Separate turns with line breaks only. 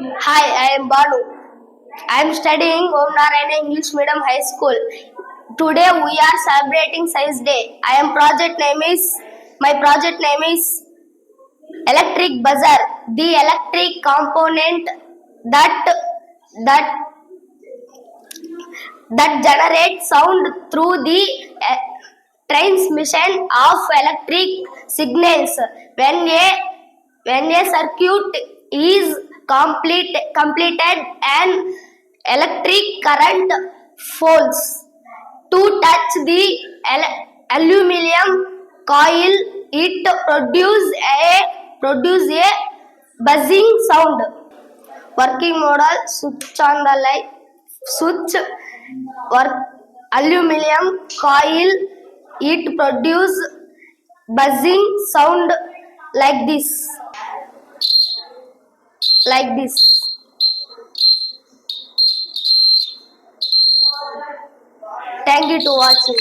Hi, I am Banu. I am studying Om Narayana English Medium High School. Today we are celebrating Science Day. My project name is electric buzzer. The electric component that that that generates sound through the transmission of electric signals. When a circuit is completed, an electric current flows to touch the aluminum coil. It produce a buzzing sound. Working model: switch on the light switch, work aluminum coil. It produce buzzing sound like this. Thank you to watching.